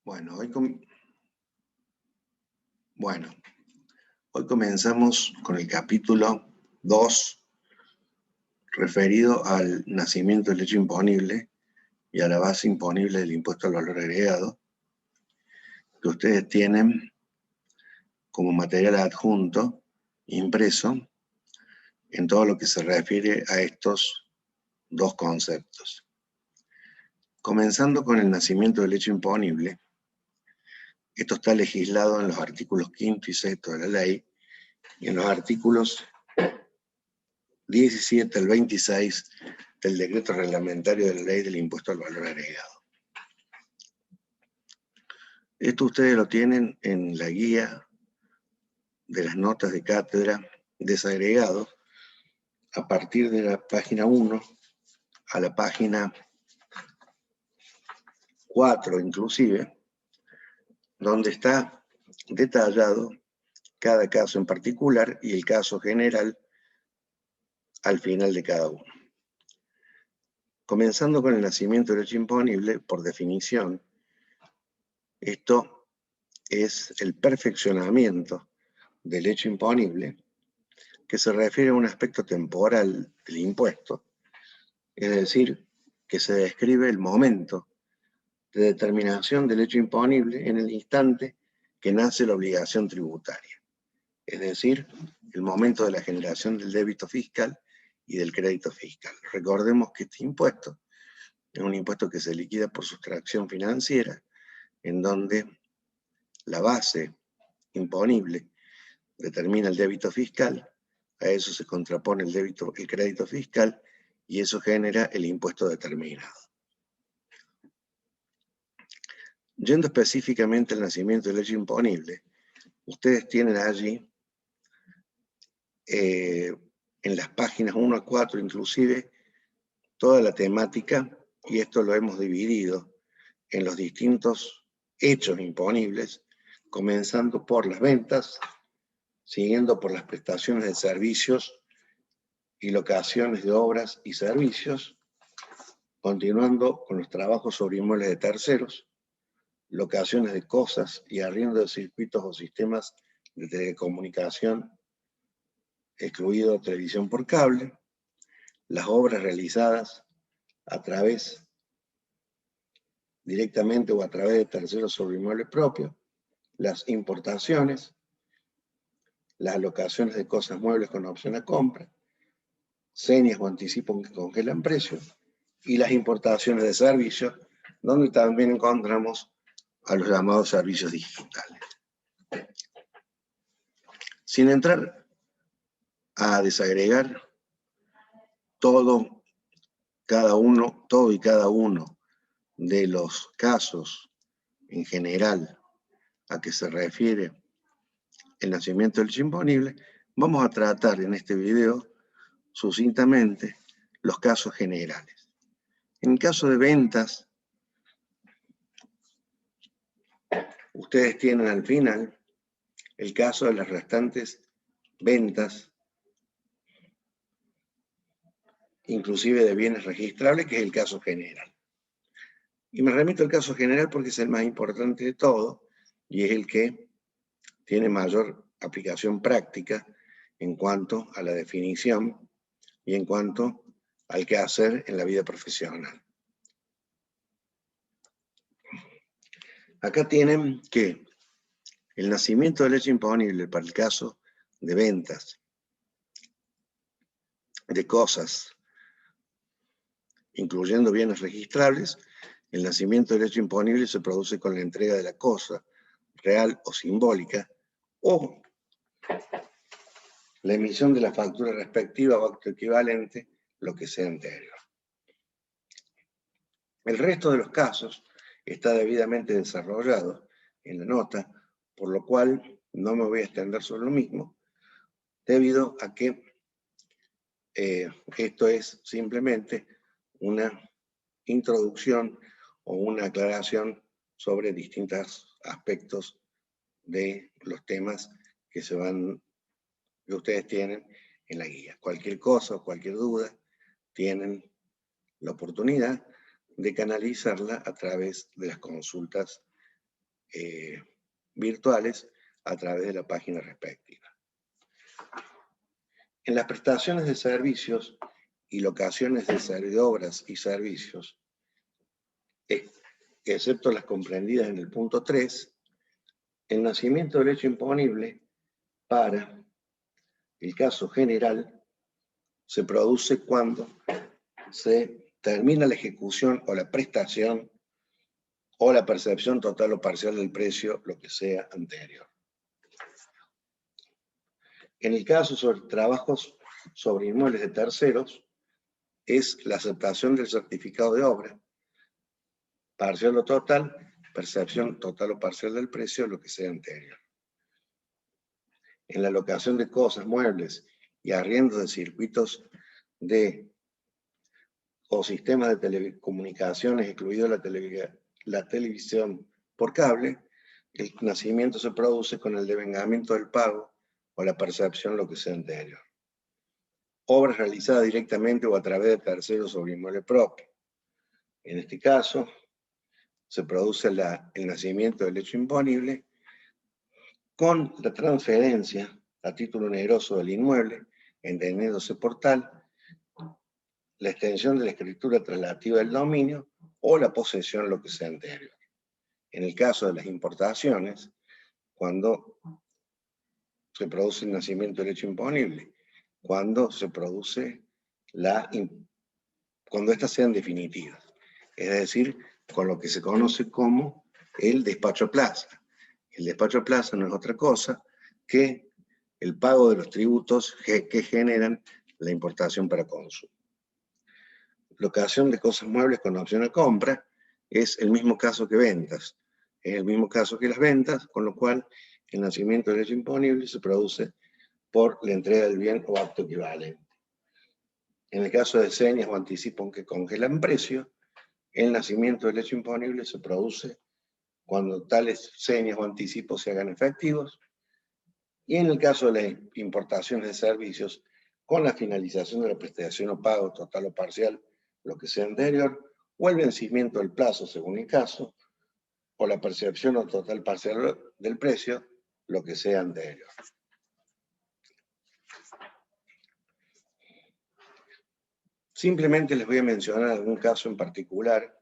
Bueno, hoy comenzamos con el capítulo 2, referido al nacimiento del hecho imponible y a la base imponible del impuesto al valor agregado, que ustedes tienen como material adjunto, impreso, en todo lo que se refiere a estos dos conceptos. Comenzando con el nacimiento del hecho imponible, esto está legislado en los artículos 5 y 6 de la ley y en los artículos 17 al 26 del decreto reglamentario de la ley del impuesto al valor agregado. Esto ustedes lo tienen en la guía de las notas de cátedra desagregados a partir de la página 1 a la página 4 inclusive, donde está detallado cada caso en particular y el caso general al final de cada uno. Comenzando con el nacimiento del hecho imponible, por definición, esto es el perfeccionamiento del hecho imponible que se refiere a un aspecto temporal del impuesto, es decir, que se describe el momento de determinación del hecho imponible en el instante que nace la obligación tributaria, es decir, el momento de la generación del débito fiscal y del crédito fiscal. Recordemos que este impuesto es un impuesto que se liquida por sustracción financiera, en donde la base imponible determina el débito fiscal, a eso se contrapone el crédito fiscal, y eso genera el impuesto determinado. Yendo específicamente al nacimiento del hecho imponible, ustedes tienen allí, en las páginas 1 a 4 inclusive, toda la temática, y esto lo hemos dividido en los distintos hechos imponibles, comenzando por las ventas, siguiendo por las prestaciones de servicios y locaciones de obras y servicios, continuando con los trabajos sobre inmuebles de terceros, locaciones de cosas y arriendo de circuitos o sistemas de telecomunicación, excluido televisión por cable, las obras realizadas a través, directamente o a través de terceros sobre inmuebles propios, las importaciones, las alocaciones de cosas muebles con opción a compra, señas o anticipos que congelan precios, y las importaciones de servicios, donde también encontramos a los llamados servicios digitales. Sin entrar a desagregar todo y cada uno de los casos en general a que se refiere el nacimiento del hecho imponible, vamos a tratar en este video sucintamente los casos generales. En el caso de ventas, ustedes tienen al final el caso de las restantes ventas, inclusive de bienes registrables, que es el caso general. Y me remito al caso general porque es el más importante de todo y es el que tiene mayor aplicación práctica en cuanto a la definición y en cuanto al que hacer en la vida profesional. Acá tienen que el nacimiento del hecho imponible para el caso de ventas de cosas, incluyendo bienes registrables, el nacimiento del hecho imponible se produce con la entrega de la cosa, real o simbólica, o la emisión de la factura respectiva o acto equivalente, lo que sea anterior. El resto de los casos está debidamente desarrollado en la nota, por lo cual no me voy a extender sobre lo mismo, debido a que esto es simplemente una introducción o una aclaración sobre distintos aspectos de los temas que ustedes tienen en la guía. Cualquier cosa o cualquier duda tienen la oportunidad de canalizarla a través de las consultas virtuales a través de la página respectiva. En las prestaciones de servicios y locaciones de obras y servicios, excepto las comprendidas en el punto 3, el nacimiento del hecho imponible para el caso general se produce cuando se termina la ejecución o la prestación o la percepción total o parcial del precio, lo que sea anterior. En el caso sobre trabajos sobre inmuebles de terceros, es la aceptación del certificado de obra, parcial o total, percepción total o parcial del precio, lo que sea anterior. En la locación de cosas, muebles y arriendo de circuitos o sistemas de telecomunicaciones, incluido la televisión por cable, el nacimiento se produce con el devengamiento del pago o la percepción, lo que sea anterior. Obras realizadas directamente o a través de terceros sobre inmueble propio. En este caso, se produce el nacimiento del hecho imponible con la transferencia a título oneroso del inmueble, entendiéndose por tal, la extensión de la escritura traslativa del dominio o la posesión, lo que sea anterior. En el caso de las importaciones, cuando se produce el nacimiento del hecho imponible, cuando se produce cuando éstas sean definitivas, es decir, con lo que se conoce como el despacho a plaza. El despacho a plaza no es otra cosa que el pago de los tributos que generan la importación para consumo. Locación de cosas muebles con opción a compra es el mismo caso que ventas. Es el mismo caso que las ventas, con lo cual el nacimiento del hecho imponible se produce por la entrega del bien o acto equivalente. En el caso de señas o anticipos que congelan precio, el nacimiento del hecho imponible se produce cuando tales señas o anticipos se hagan efectivos, y en el caso de las importaciones de servicios, con la finalización de la prestación o pago total o parcial, lo que sea anterior, o el vencimiento del plazo según el caso, o la percepción o total parcial del precio, lo que sea anterior. Simplemente les voy a mencionar algún caso en particular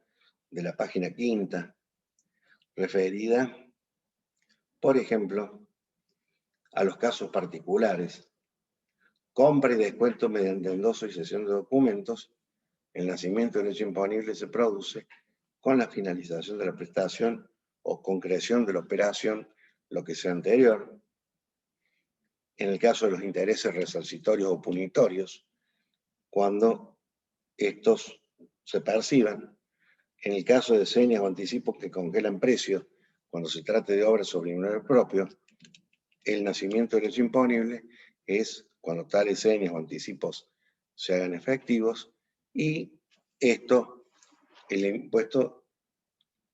de la página 5, referida, por ejemplo, a los casos particulares. Compra y descuento mediante endoso y cesión de documentos. El nacimiento del hecho imponible se produce con la finalización de la prestación o concreción de la operación, lo que sea anterior. En el caso de los intereses resarcitorios o punitorios, cuando estos se perciban. En el caso de señas o anticipos que congelan precios, cuando se trate de obras sobre inmueble propio, el nacimiento del hecho imponible es cuando tales señas o anticipos se hagan efectivos, y el impuesto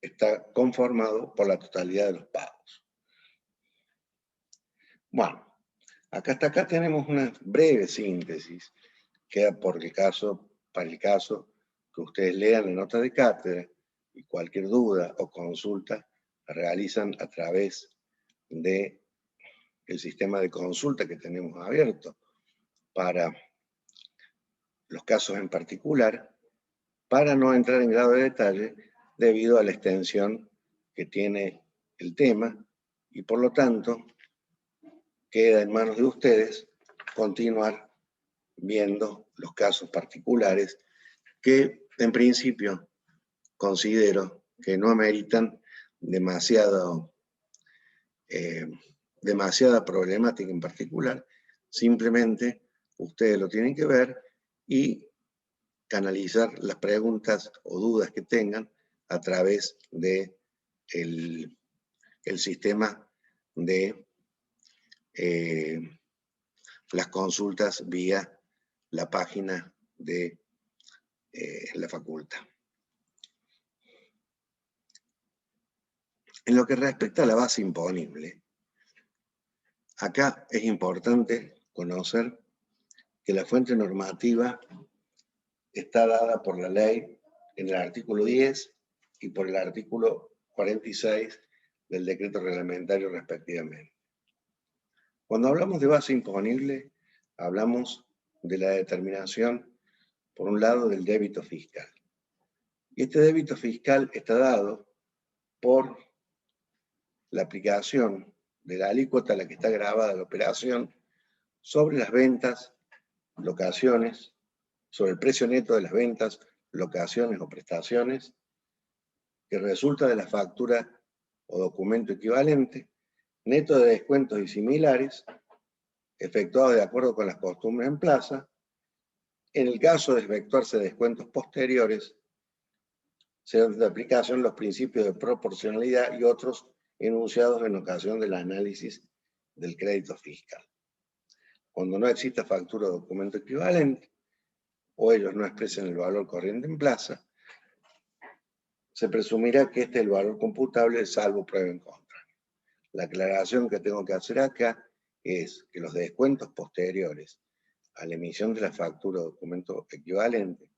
está conformado por la totalidad de los pagos. Bueno, hasta acá tenemos una breve síntesis, queda para el caso que ustedes lean la nota de cátedra, y cualquier duda o consulta la realizan a través del sistema de consulta que tenemos abierto para los casos en particular, para no entrar en grado de detalle debido a la extensión que tiene el tema, y por lo tanto queda en manos de ustedes continuar viendo los casos particulares que en principio considero que no ameritan demasiada problemática en particular. Simplemente ustedes lo tienen que ver y canalizar las preguntas o dudas que tengan a través de el sistema de las consultas vía la página de la facultad. En lo que respecta a la base imponible, acá es importante conocer que la fuente normativa está dada por la ley en el artículo 10 y por el artículo 46 del decreto reglamentario respectivamente. Cuando hablamos de base imponible, hablamos de la determinación, por un lado, del débito fiscal. Y este débito fiscal está dado por la aplicación de la alícuota a la que está grabada la operación sobre las ventas, locaciones, sobre el precio neto de las ventas, locaciones o prestaciones, que resulta de la factura o documento equivalente, neto de descuentos y similares, efectuado de acuerdo con las costumbres en plaza. En el caso de efectuarse descuentos posteriores, serán de aplicación los principios de proporcionalidad y otros enunciados en ocasión del análisis del crédito fiscal. Cuando no exista factura o documento equivalente, o ellos no expresen el valor corriente en plaza, se presumirá que este es el valor computable salvo prueba en contra. La aclaración que tengo que hacer acá es que los descuentos posteriores a la emisión de la factura o documento equivalente,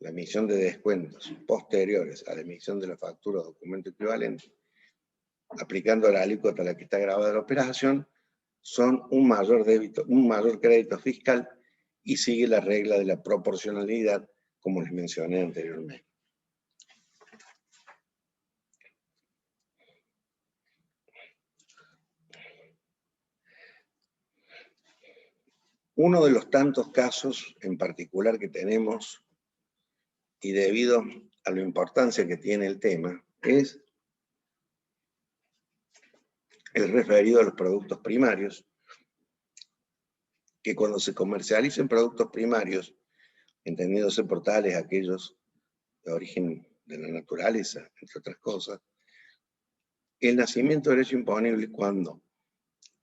la emisión de descuentos posteriores a la emisión de la factura o documento equivalente, aplicando la alícuota a la que está grabada la operación, son un mayor débito, un mayor crédito fiscal y sigue la regla de la proporcionalidad, como les mencioné anteriormente. Uno de los tantos casos en particular que tenemos, y debido a la importancia que tiene el tema, es el referido a los productos primarios, que cuando se comercialicen productos primarios, entendiéndose por tales aquellos de origen de la naturaleza, entre otras cosas, el nacimiento del derecho imponible, cuando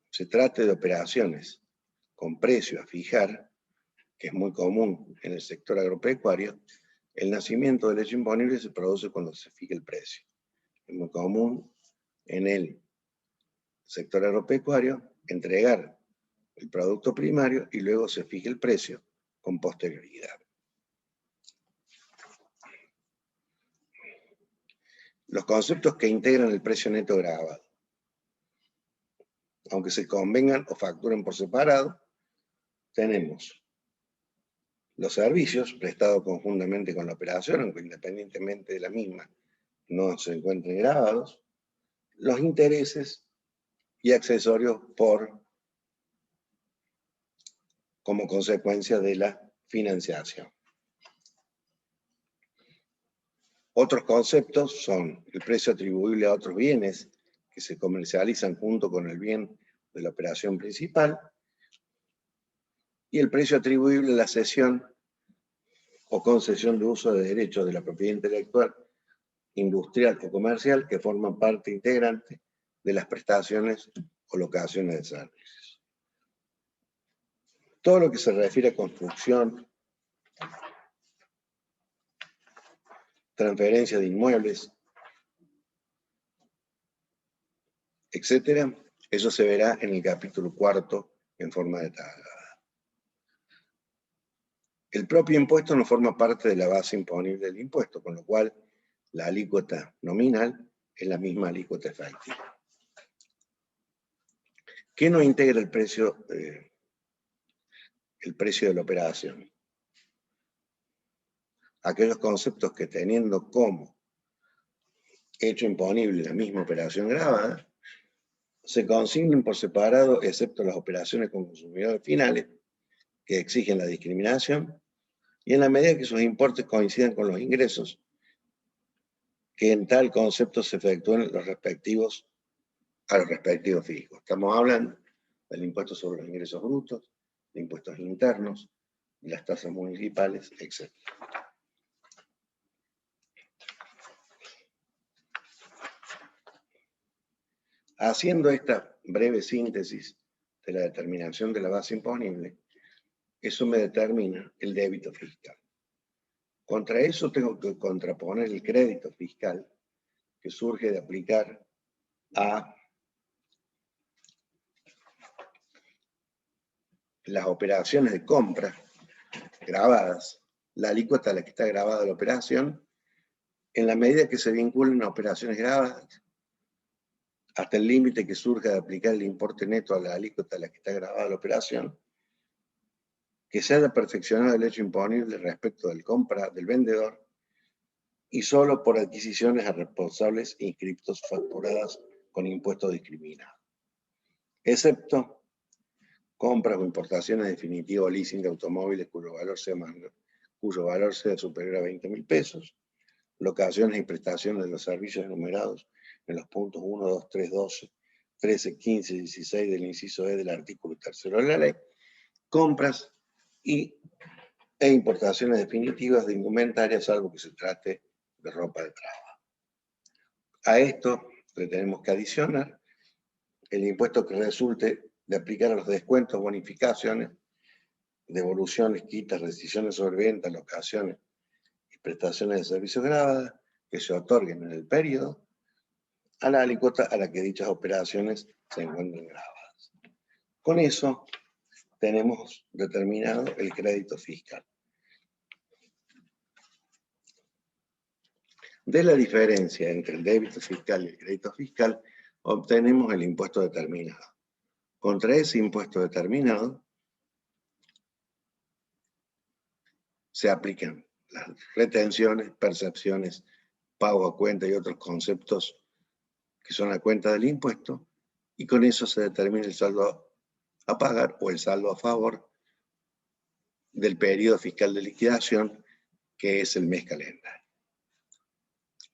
se trate de operaciones con precio a fijar, que es muy común en el sector agropecuario, el nacimiento del derecho imponible se produce cuando se fija el precio. Es muy común en el sector agropecuario entregar el producto primario y luego se fija el precio con posterioridad. Los conceptos que integran el precio neto gravado, aunque se convengan o facturen por separado, tenemos los servicios prestados conjuntamente con la operación, aunque independientemente de la misma no se encuentren gravados, los intereses y accesorios como consecuencia de la financiación. Otros conceptos son el precio atribuible a otros bienes que se comercializan junto con el bien de la operación principal y el precio atribuible a la cesión o concesión de uso de derechos de la propiedad intelectual, industrial o comercial que forman parte integrante de las prestaciones o locaciones de servicios. Todo lo que se refiere a construcción, transferencia de inmuebles, etcétera, eso se verá en el capítulo 4 en forma detallada. El propio impuesto no forma parte de la base imponible del impuesto, con lo cual la alícuota nominal es la misma alícuota efectiva. ¿Qué no integra el precio de la operación? Aquellos conceptos que, teniendo como hecho imponible la misma operación gravada, se consignen por separado, excepto las operaciones con consumidores finales, que exigen la discriminación, y en la medida que sus importes coincidan con los ingresos, que en tal concepto se efectúen a los respectivos fiscos. Estamos hablando del impuesto sobre los ingresos brutos, de impuestos internos, de las tasas municipales, etc. Haciendo esta breve síntesis de la determinación de la base imponible, eso me determina el débito fiscal. Contra eso tengo que contraponer el crédito fiscal, que surge de aplicar a las operaciones de compra grabadas, la alícuota a la que está grabada la operación, en la medida que se vinculen a operaciones grabadas, hasta el límite que surja de aplicar el importe neto a la alícuota a la que está grabada la operación, que se haya perfeccionado el hecho imponible respecto del vendedor, y solo por adquisiciones a responsables inscriptos facturadas con impuesto discriminado, excepto compras o importaciones definitivas o leasing de automóviles cuyo valor sea superior a 20.000 pesos, locaciones y prestaciones de los servicios enumerados en los puntos 1, 2, 3, 12, 13, 15, 16 del inciso E del artículo 3º de la ley, compras e importaciones definitivas de indumentaria, salvo que se trate de ropa de trabajo. A esto le tenemos que adicionar el impuesto que resulte de aplicar a los descuentos, bonificaciones, devoluciones, quitas, rescisiones sobre venta, locaciones y prestaciones de servicios grabadas que se otorguen en el periodo a la alícuota a la que dichas operaciones se encuentren grabadas. Con eso tenemos determinado el crédito fiscal. De la diferencia entre el débito fiscal y el crédito fiscal, obtenemos el impuesto determinado. Contra ese impuesto determinado se aplican las retenciones, percepciones, pago a cuenta y otros conceptos que son a cuenta del impuesto, y con eso se determina el saldo a pagar o el saldo a favor del periodo fiscal de liquidación, que es el mes calendario.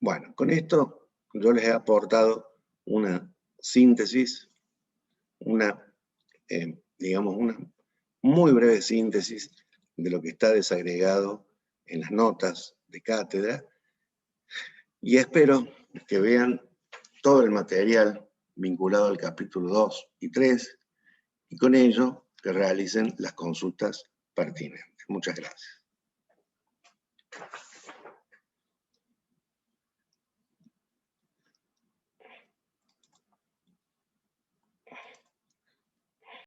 Bueno, con esto yo les he aportado una síntesis, digamos, una muy breve síntesis de lo que está desagregado en las notas de cátedra, y espero que vean todo el material vinculado al capítulo 2 y 3, y con ello que realicen las consultas pertinentes. Muchas gracias.